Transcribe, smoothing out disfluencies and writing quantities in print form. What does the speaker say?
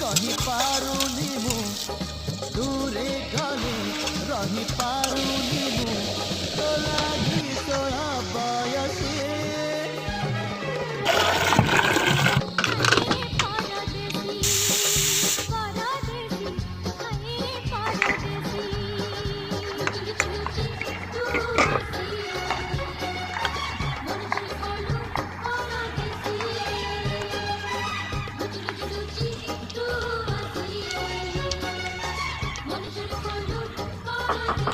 कहीं पारुनी मु दूरे गले रही पारुनी मु तो लागी तोरा बयसी Monitor follow,